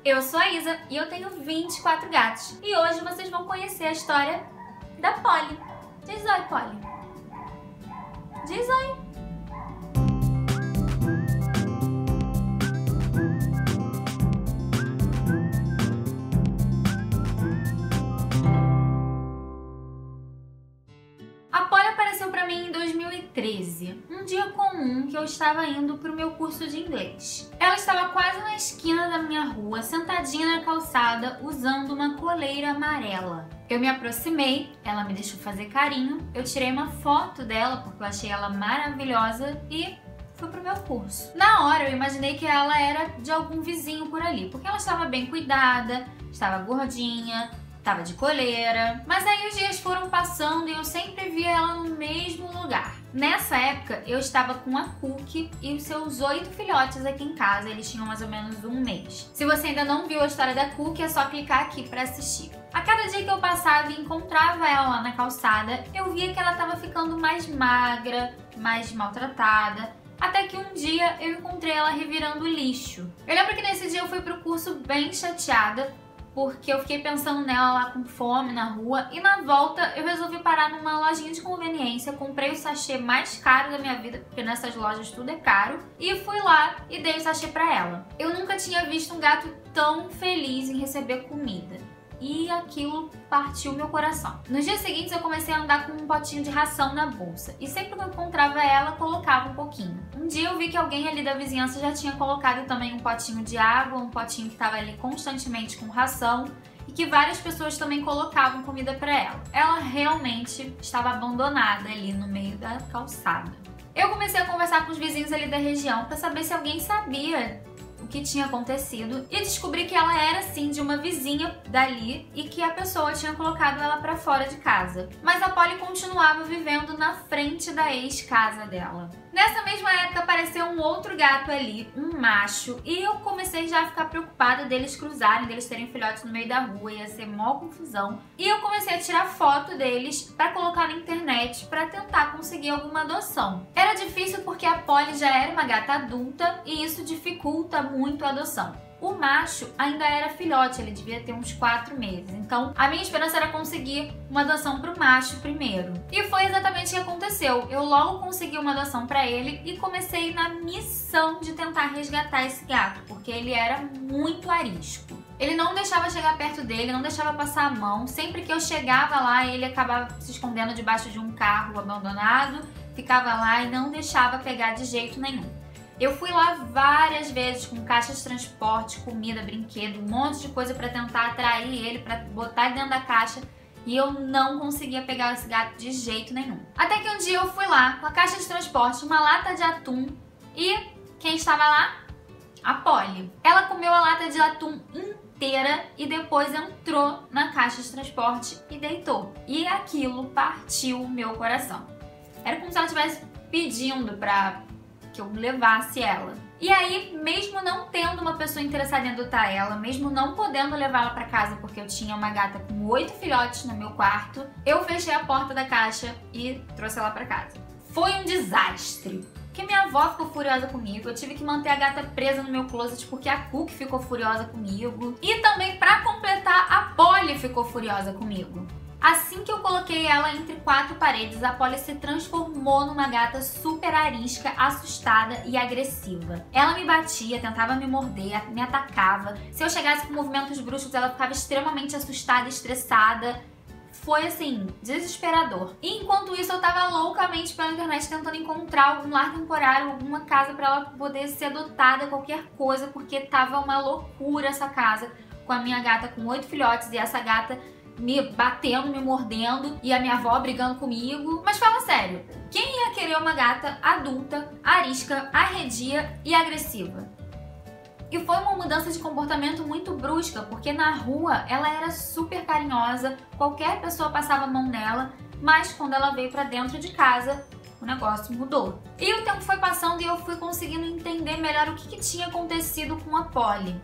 Eu sou a Isa e eu tenho 24 gatos. E hoje vocês vão conhecer a história da Polly. Diz oi, Polly. Diz oi. A Polly apareceu pra mim em 2013, um dia comum que eu estava indo pro meu curso de inglês. Ela estava quase na esquina da minha rua, sentadinha na calçada, usando uma coleira amarela. Eu me aproximei, ela me deixou fazer carinho, eu tirei uma foto dela porque eu achei ela maravilhosa e fui pro meu curso. Na hora eu imaginei que ela era de algum vizinho por ali, porque ela estava bem cuidada, estava gordinha, tava de coleira, mas aí os dias foram passando e eu sempre via ela no mesmo lugar. Nessa época eu estava com a Cookie e os seus 8 filhotes aqui em casa, eles tinham mais ou menos um mês. Se você ainda não viu a história da Cookie, é só clicar aqui para assistir. A cada dia que eu passava e encontrava ela lá na calçada, eu via que ela estava ficando mais magra, mais maltratada. Até que um dia eu encontrei ela revirando lixo. Eu lembro que nesse dia eu fui pro curso bem chateada, porque eu fiquei pensando nela lá com fome na rua e na volta eu resolvi parar numa lojinha de conveniência, comprei o sachê mais caro da minha vida, porque nessas lojas tudo é caro, e fui lá e dei o sachê pra ela. Eu nunca tinha visto um gato tão feliz em receber comida. E aquilo partiu meu coração. Nos dias seguintes eu comecei a andar com um potinho de ração na bolsa. E sempre que eu encontrava ela, colocava um pouquinho. Um dia eu vi que alguém ali da vizinhança já tinha colocado também um potinho de água, um potinho que estava ali constantemente com ração. E que várias pessoas também colocavam comida para ela. Ela realmente estava abandonada ali no meio da calçada. Eu comecei a conversar com os vizinhos ali da região para saber se alguém sabia o que tinha acontecido e descobri que ela era sim de uma vizinha dali e que a pessoa tinha colocado ela pra fora de casa. Mas a Polly continuava vivendo na frente da ex-casa dela. Nessa mesma época apareceu um outro gato ali, um macho, e eu comecei já a ficar preocupada deles cruzarem, deles terem filhotes no meio da rua, ia ser mó confusão. E eu comecei a tirar foto deles pra colocar na internet pra tentar conseguir alguma adoção. Era difícil porque a Polly já era uma gata adulta e isso dificulta muito a adoção. O macho ainda era filhote, ele devia ter uns 4 meses. Então, a minha esperança era conseguir uma adoção pro macho primeiro. E foi exatamente o que aconteceu. Eu logo consegui uma adoção pra ele e comecei na missão de tentar resgatar esse gato, porque ele era muito arisco. Ele não deixava chegar perto dele, não deixava passar a mão. Sempre que eu chegava lá, ele acabava se escondendo debaixo de um carro abandonado, ficava lá e não deixava pegar de jeito nenhum. Eu fui lá várias vezes com caixas de transporte, comida, brinquedo, um monte de coisa para tentar atrair ele, para botar ele dentro da caixa, e eu não conseguia pegar esse gato de jeito nenhum. Até que um dia eu fui lá com a caixa de transporte, uma lata de atum, e quem estava lá? A Polly. Ela comeu a lata de atum inteira e depois entrou na caixa de transporte e deitou. E aquilo partiu o meu coração. Era como se ela estivesse pedindo para que eu levasse ela. E aí, mesmo não tendo uma pessoa interessada em adotar ela, mesmo não podendo levá-la para casa porque eu tinha uma gata com 8 filhotes no meu quarto, eu fechei a porta da caixa e trouxe ela para casa. Foi um desastre, porque minha avó ficou furiosa comigo, eu tive que manter a gata presa no meu closet porque a Cookie ficou furiosa comigo, e também, para completar, a Polly ficou furiosa comigo. Assim que eu coloquei ela entre 4 paredes, a Polly se transformou numa gata super arisca, assustada e agressiva. Ela me batia, tentava me morder, me atacava. Se eu chegasse com movimentos bruscos, ela ficava extremamente assustada e estressada. Foi assim, desesperador. E enquanto isso, eu tava loucamente pela internet tentando encontrar algum lar temporário, alguma casa pra ela poder ser adotada, qualquer coisa, porque tava uma loucura essa casa, com a minha gata com 8 filhotes e essa gata me batendo, me mordendo, e a minha avó brigando comigo. Mas fala sério, quem ia querer uma gata adulta, arisca, arredia e agressiva? E foi uma mudança de comportamento muito brusca, porque na rua ela era super carinhosa, qualquer pessoa passava a mão nela, mas quando ela veio pra dentro de casa, o negócio mudou. E o tempo foi passando e eu fui conseguindo entender melhor o que tinha acontecido com a Polly.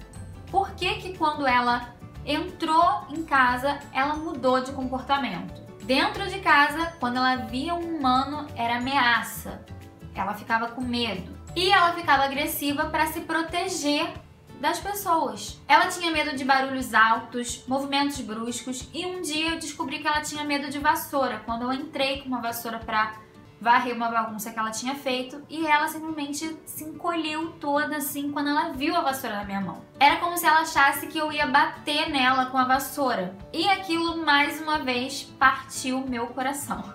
Por que quando ela entrou em casa, ela mudou de comportamento? Dentro de casa, quando ela via um humano, era ameaça. Ela ficava com medo. E ela ficava agressiva para se proteger das pessoas. Ela tinha medo de barulhos altos, movimentos bruscos e um dia eu descobri que ela tinha medo de vassoura, quando eu entrei com uma vassoura pra varrer uma bagunça que ela tinha feito e ela simplesmente se encolheu toda assim quando ela viu a vassoura na minha mão. Era como se ela achasse que eu ia bater nela com a vassoura. E aquilo mais uma vez partiu meu coração.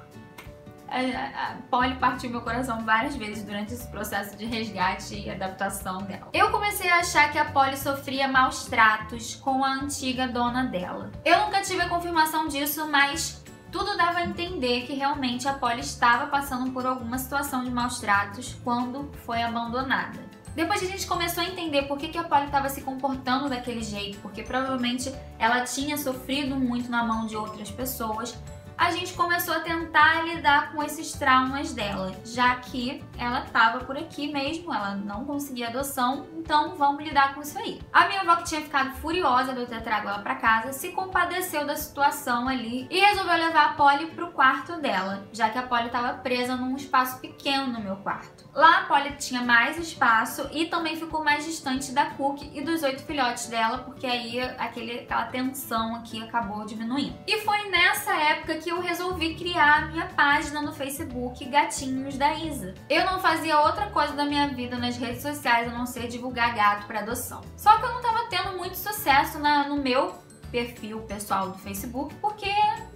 A Polly partiu meu coração várias vezes durante esse processo de resgate e adaptação dela. Eu comecei a achar que a Polly sofria maus tratos com a antiga dona dela. Eu nunca tive a confirmação disso, mas tudo dava a entender que realmente a Polly estava passando por alguma situação de maus tratos quando foi abandonada. Depois que a gente começou a entender por que a Polly estava se comportando daquele jeito, porque provavelmente ela tinha sofrido muito na mão de outras pessoas, a gente começou a tentar lidar com esses traumas dela, já que ela estava por aqui mesmo, ela não conseguia adoção, então vamos lidar com isso aí. A minha avó, que tinha ficado furiosa de eu ter trago ela para casa, se compadeceu da situação ali e resolveu levar a Polly pro quarto dela, já que a Polly estava presa num espaço pequeno no meu quarto. Lá a Polly tinha mais espaço e também ficou mais distante da Cookie e dos 8 filhotes dela, porque aí aquela tensão aqui acabou diminuindo. E foi nessa época que eu resolvi criar a minha página no Facebook Gatinhos da Isa. Eu não fazia outra coisa da minha vida nas redes sociais a não ser divulgar gato para adoção. Só que eu não tava tendo muito sucesso no meu perfil pessoal do Facebook, porque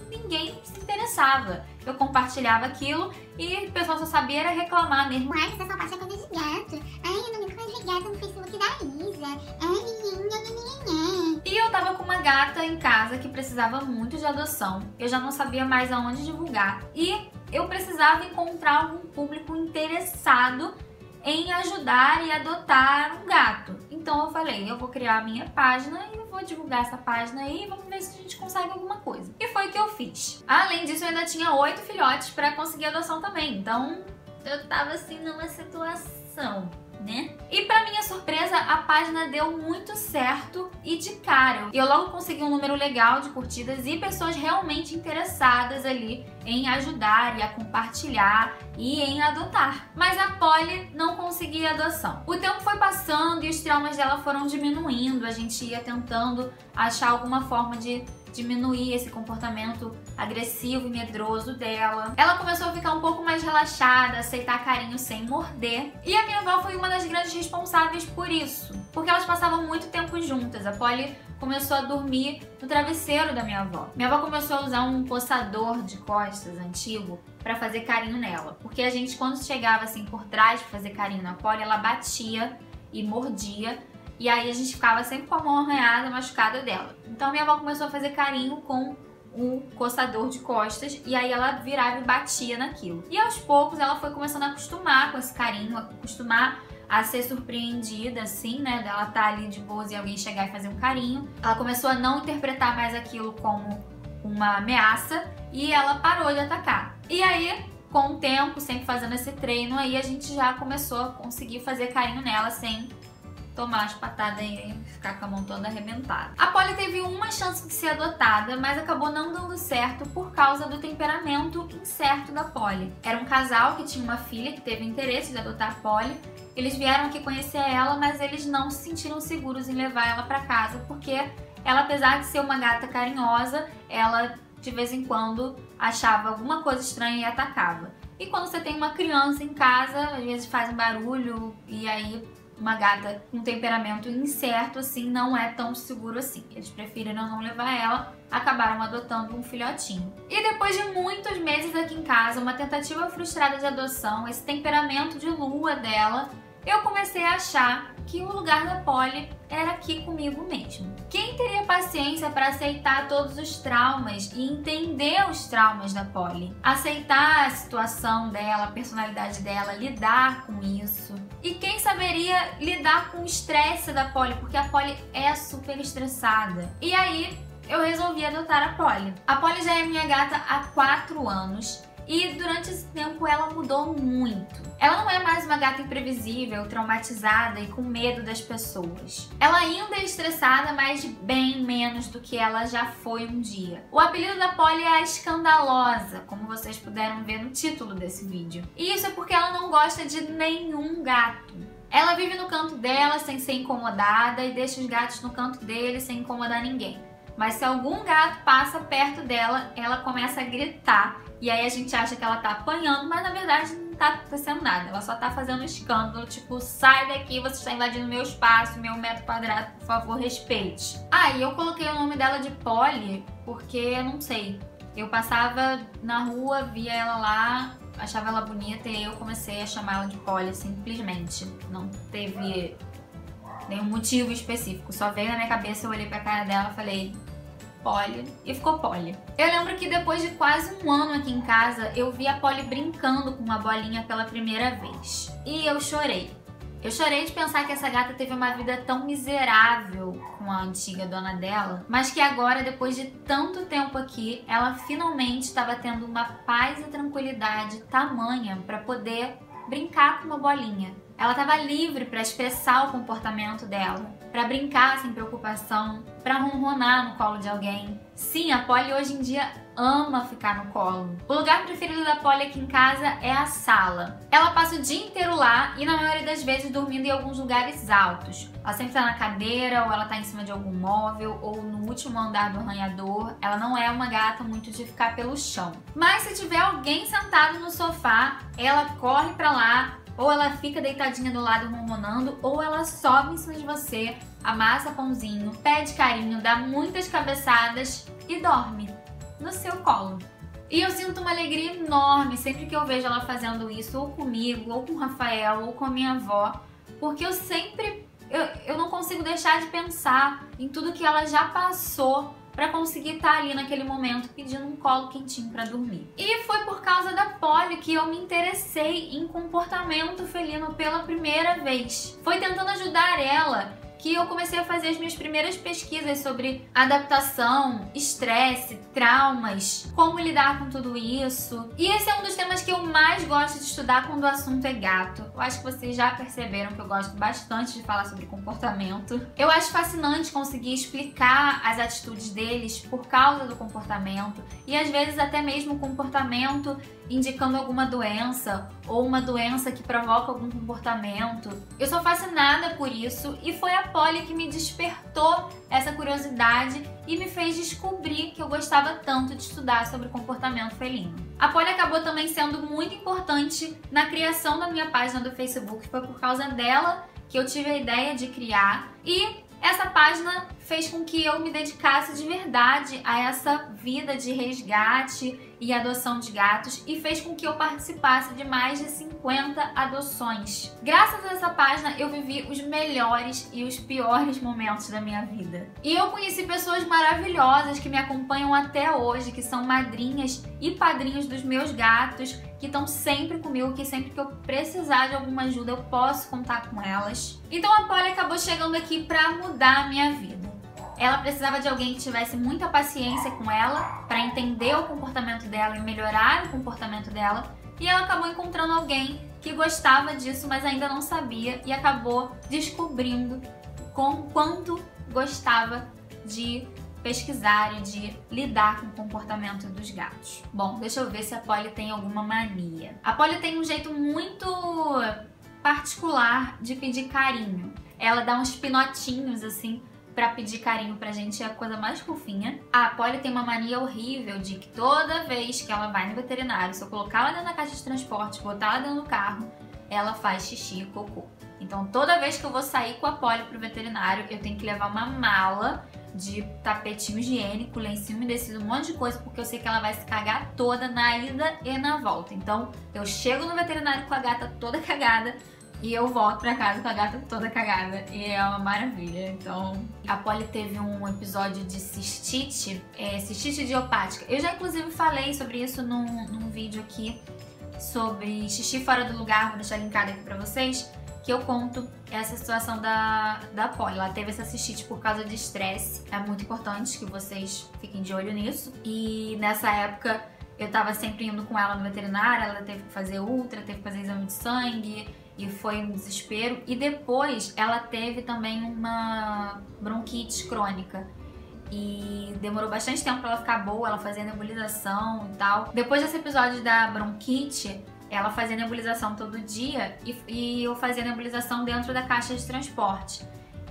ninguém se interessava. Eu compartilhava aquilo e o pessoal só sabia era reclamar mesmo. Ai, você só posta coisa de gato. Ai, eu nunca mais vi gato no Facebook da Isa. E eu tava com uma gata em casa que precisava muito de adoção. Eu já não sabia mais aonde divulgar. E eu precisava encontrar algum público interessado em ajudar e adotar um gato. Então eu falei, eu vou criar a minha página e vou divulgar essa página aí e vamos ver se a gente consegue alguma coisa. E foi o que eu fiz. Além disso, eu ainda tinha 8 filhotes para conseguir adoção também. Então eu tava assim numa situação, né? E pra minha surpresa, a página deu muito certo e de cara. Eu logo consegui um número legal de curtidas e pessoas realmente interessadas ali em ajudar e a compartilhar e em adotar. Mas a Polly não conseguia adoção. O tempo foi passando e os traumas dela foram diminuindo. A gente ia tentando achar alguma forma de diminuir esse comportamento agressivo e medroso dela. Ela começou a ficar um pouco mais relaxada, aceitar carinho sem morder. E a minha avó foi uma das grandes responsáveis por isso, porque elas passavam muito tempo juntas. A Polly começou a dormir no travesseiro da minha avó. Minha avó começou a usar um coçador de costas antigo para fazer carinho nela, porque a gente, quando chegava assim por trás para fazer carinho na Polly, ela batia e mordia. E aí a gente ficava sempre com a mão arranhada, machucada dela. Então minha avó começou a fazer carinho com um coçador de costas e aí ela virava e batia naquilo. E aos poucos ela foi começando a acostumar com esse carinho, a acostumar a ser surpreendida, assim, né? Dela estar ali de boas e alguém chegar e fazer um carinho. Ela começou a não interpretar mais aquilo como uma ameaça e ela parou de atacar. E aí, com o tempo, sempre fazendo esse treino, aí a gente já começou a conseguir fazer carinho nela sem tomar as patadas e ficar com a mão toda arrebentada. A Polly teve uma chance de ser adotada, mas acabou não dando certo por causa do temperamento incerto da Polly. Era um casal que tinha uma filha que teve interesse de adotar a Polly. Eles vieram aqui conhecer ela, mas eles não se sentiram seguros em levar ela para casa, porque ela, apesar de ser uma gata carinhosa, ela de vez em quando achava alguma coisa estranha e atacava. E quando você tem uma criança em casa, às vezes faz um barulho e aí uma gata com temperamento incerto assim não é tão seguro assim. Eles preferiram não levar ela, acabaram adotando um filhotinho. E depois de muitos meses aqui em casa, uma tentativa frustrada de adoção, esse temperamento de lua dela, eu comecei a achar que o lugar da Polly era aqui comigo mesmo. Quem teria paciência para aceitar todos os traumas e entender os traumas da Polly? Aceitar a situação dela, a personalidade dela, lidar com isso. E quem saberia lidar com o estresse da Polly, porque a Polly é super estressada. E aí eu resolvi adotar a Polly. A Polly já é minha gata há 4 anos. E durante esse tempo ela mudou muito. Ela não é mais uma gata imprevisível, traumatizada e com medo das pessoas. Ela ainda é estressada, mas bem menos do que ela já foi um dia. O apelido da Polly é a Escandalosa, como vocês puderam ver no título desse vídeo. E isso é porque ela não gosta de nenhum gato. Ela vive no canto dela sem ser incomodada e deixa os gatos no canto deles sem incomodar ninguém. Mas se algum gato passa perto dela, ela começa a gritar. E aí a gente acha que ela tá apanhando, mas na verdade não tá acontecendo nada. Ela só tá fazendo um escândalo, tipo, sai daqui, você está invadindo meu espaço, meu metro quadrado, por favor, respeite. E eu coloquei o nome dela de Polly, porque, não sei, eu passava na rua, via ela lá, achava ela bonita e aí eu comecei a chamar ela de Polly, simplesmente. Não teve nenhum motivo específico, só veio na minha cabeça, eu olhei pra cara dela e falei Polly, e ficou Polly. Eu lembro que depois de quase um ano aqui em casa, eu vi a Polly brincando com uma bolinha pela primeira vez. E eu chorei. Eu chorei de pensar que essa gata teve uma vida tão miserável com a antiga dona dela, mas que agora, depois de tanto tempo aqui, ela finalmente estava tendo uma paz e tranquilidade tamanha para poder brincar com uma bolinha. Ela estava livre para expressar o comportamento dela, para brincar sem preocupação, para ronronar no colo de alguém. Sim, a Polly hoje em dia ama ficar no colo. O lugar preferido da Polly aqui em casa é a sala. Ela passa o dia inteiro lá e na maioria das vezes dormindo em alguns lugares altos. Ela sempre tá na cadeira, ou ela tá em cima de algum móvel, ou no último andar do arranhador. Ela não é uma gata muito de ficar pelo chão. Mas se tiver alguém sentado no sofá, ela corre pra lá, ou ela fica deitadinha do lado ronronando, ou ela sobe em cima de você, amassa pãozinho, pede carinho, dá muitas cabeçadas e dorme no seu colo. E eu sinto uma alegria enorme sempre que eu vejo ela fazendo isso, ou comigo, ou com o Rafael, ou com a minha avó, porque eu não consigo deixar de pensar em tudo que ela já passou para conseguir estar ali naquele momento pedindo um colo quentinho para dormir. E foi por causa da Polly que eu me interessei em comportamento felino pela primeira vez. Foi tentando ajudar ela que eu comecei a fazer as minhas primeiras pesquisas sobre adaptação, estresse, traumas, como lidar com tudo isso. E esse é um dos temas que eu mais gosto de estudar quando o assunto é gato. Eu acho que vocês já perceberam que eu gosto bastante de falar sobre comportamento. Eu acho fascinante conseguir explicar as atitudes deles por causa do comportamento e às vezes até mesmo o comportamento indicando alguma doença ou uma doença que provoca algum comportamento. Eu sou fascinada por isso e foi a Polly que me despertou essa curiosidade e me fez descobrir que eu gostava tanto de estudar sobre comportamento felino. A Polly acabou também sendo muito importante na criação da minha página do Facebook, foi por causa dela que eu tive a ideia de criar e essa página fez com que eu me dedicasse de verdade a essa vida de resgate e adoção de gatos e fez com que eu participasse de mais de 50 adoções. Graças a essa página eu vivi os melhores e os piores momentos da minha vida. E eu conheci pessoas maravilhosas que me acompanham até hoje, que são madrinhas e padrinhos dos meus gatos, que estão sempre comigo, que sempre que eu precisar de alguma ajuda eu posso contar com elas. Então a Polly acabou chegando aqui para mudar a minha vida. Ela precisava de alguém que tivesse muita paciência com ela para entender o comportamento dela e melhorar o comportamento dela. E ela acabou encontrando alguém que gostava disso, mas ainda não sabia e acabou descobrindo quanto gostava de pesquisar e de lidar com o comportamento dos gatos. Bom, deixa eu ver se a Polly tem alguma mania. A Polly tem um jeito muito particular de pedir carinho. Ela dá uns pinotinhos assim pra pedir carinho pra gente, é a coisa mais fofinha. A Polly tem uma mania horrível de que toda vez que ela vai no veterinário, se eu colocar ela dentro da caixa de transporte, botar ela dentro do carro, ela faz xixi e cocô. Então toda vez que eu vou sair com a Polly pro veterinário, eu tenho que levar uma mala de tapetinho higiênico, lencinho umedecido, um monte de coisa, porque eu sei que ela vai se cagar toda na ida e na volta. Então eu chego no veterinário com a gata toda cagada, e eu volto pra casa com a gata toda cagada. E é uma maravilha. Então, a Polly teve um episódio de cistite, cistite idiopática. Eu já inclusive falei sobre isso num vídeo aqui sobre xixi fora do lugar, vou deixar linkado aqui pra vocês, que eu conto essa situação da Polly. Ela teve essa cistite por causa de estresse. É muito importante que vocês fiquem de olho nisso. E nessa época eu tava sempre indo com ela no veterinário, ela teve que fazer ultra, teve que fazer exame de sangue, e foi um desespero. E depois ela teve também uma bronquite crônica. E demorou bastante tempo pra ela ficar boa, ela fazia nebulização e tal. Depois desse episódio da bronquite, ela fazia nebulização todo dia e eu fazia nebulização dentro da caixa de transporte.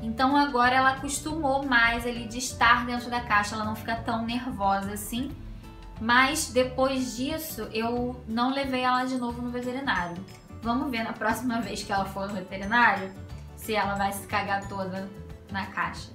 Então agora ela acostumou mais ali de estar dentro da caixa, ela não fica tão nervosa assim. Mas depois disso eu não levei ela de novo no veterinário. Vamos ver na próxima vez que ela for no veterinário se ela vai se cagar toda na caixa.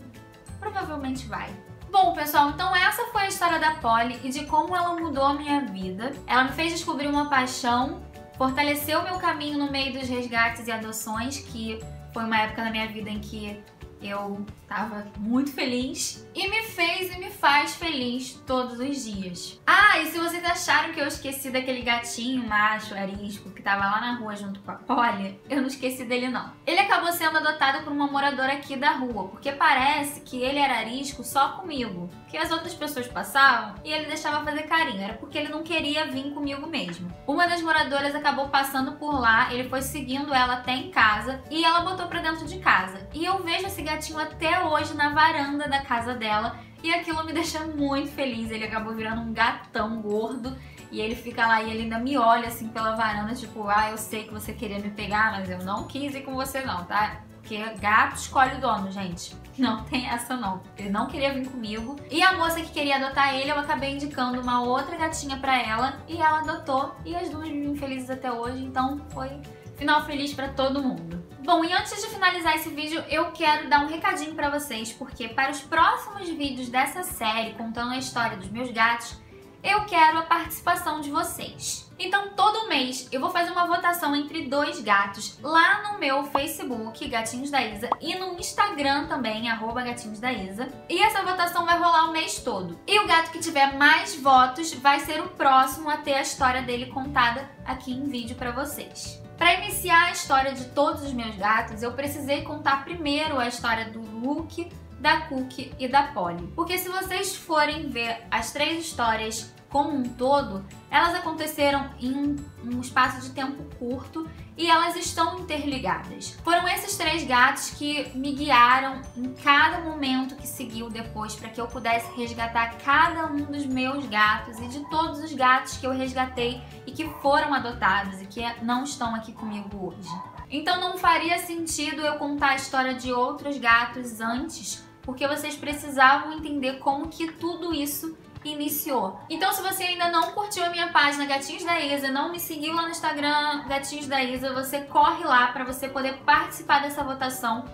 Provavelmente vai. Bom, pessoal, então essa foi a história da Polly e de como ela mudou a minha vida. Ela me fez descobrir uma paixão, fortaleceu meu caminho no meio dos resgates e adoções, que foi uma época na minha vida em que eu tava muito feliz e me fez e me faz feliz todos os dias. Ah, e se vocês acharam que eu esqueci daquele gatinho macho arisco que tava lá na rua junto com a Polly, eu não esqueci dele não. Ele acabou sendo adotado por uma moradora aqui da rua, porque parece que ele era arisco só comigo, que as outras pessoas passavam e ele deixava fazer carinho, era porque ele não queria vir comigo mesmo. Uma das moradoras acabou passando por lá, ele foi seguindo ela até em casa e ela botou pra dentro de casa. E eu vejo esse gatinho até hoje na varanda da casa dela e aquilo me deixa muito feliz. Ele acabou virando um gatão gordo e ele fica lá e ele ainda me olha assim pela varanda, tipo, ah, eu sei que você queria me pegar, mas eu não quis ir com você não, tá? Porque gato escolhe o dono, gente. Não tem essa não. Ele não queria vir comigo. E a moça que queria adotar ele, eu acabei indicando uma outra gatinha pra ela e ela adotou e as duas vivem felizes até hoje, então foi final feliz pra todo mundo. Bom, e antes de finalizar esse vídeo, eu quero dar um recadinho pra vocês, porque para os próximos vídeos dessa série, contando a história dos meus gatos, eu quero a participação de vocês. Então, todo mês eu vou fazer uma votação entre 2 gatos lá no meu Facebook, Gatinhos da Isa, e no Instagram também, @gatinhosdaisa. E essa votação vai rolar o mês todo. E o gato que tiver mais votos vai ser o próximo a ter a história dele contada aqui em vídeo pra vocês. Para iniciar a história de todos os meus gatos, eu precisei contar primeiro a história do Luke, da Cookie e da Polly. Porque se vocês forem ver as 3 histórias como um todo, elas aconteceram em um espaço de tempo curto e elas estão interligadas. Foram esses 3 gatos que me guiaram em cada momento que seguiu depois para que eu pudesse resgatar cada um dos meus gatos e de todos os gatos que eu resgatei e que foram adotados e que não estão aqui comigo hoje. Então não faria sentido eu contar a história de outros gatos antes, porque vocês precisavam entender como que tudo isso iniciou. Então, se você ainda não curtiu a minha página Gatinhos da Isa, não me seguiu lá no Instagram Gatinhos da Isa, você corre lá para você poder participar dessa votação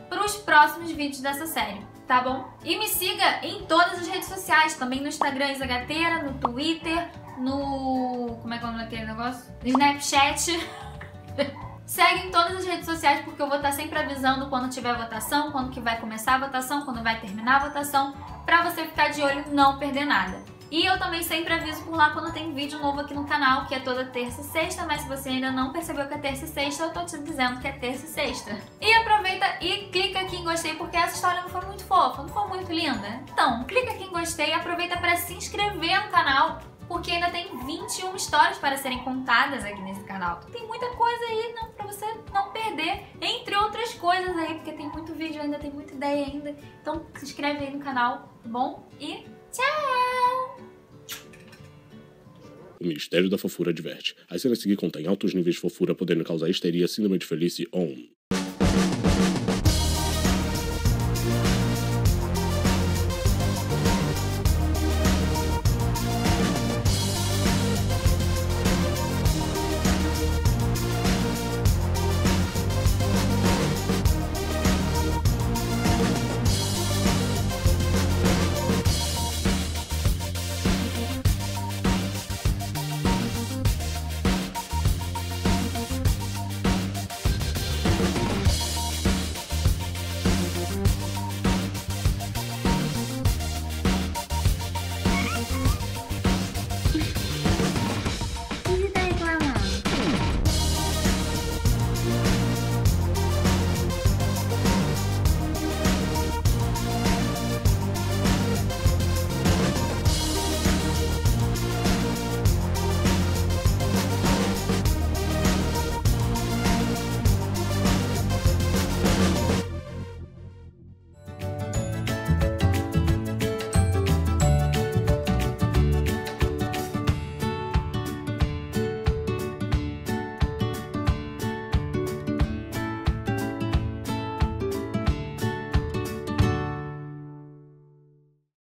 para os próximos vídeos dessa série, tá bom? E me siga em todas as redes sociais, também no Instagram Isa Gateira, no Twitter, no... como é que é o nome daquele negócio? No Snapchat. Segue em todas as redes sociais porque eu vou estar sempre avisando quando tiver votação, quando que vai começar a votação, quando vai terminar a votação, pra você ficar de olho e não perder nada. E eu também sempre aviso por lá quando tem vídeo novo aqui no canal, que é toda terça e sexta, mas se você ainda não percebeu que é terça e sexta, eu tô te dizendo que é terça e sexta. E aproveita e clica aqui em gostei, porque essa história não foi muito fofa, não foi muito linda. Então, clica aqui em gostei e aproveita para se inscrever no canal, porque ainda tem 21 histórias para serem contadas aqui nesse canal. Tem muita coisa aí pra você não perder, entre outras coisas aí, porque tem muito vídeo ainda, tem muita ideia ainda. Então se inscreve aí no canal, tá bom? E tchau! O Ministério da Fofura adverte. As cenas a seguir contêm altos níveis de fofura, podendo causar histeria, síndrome de Felice On.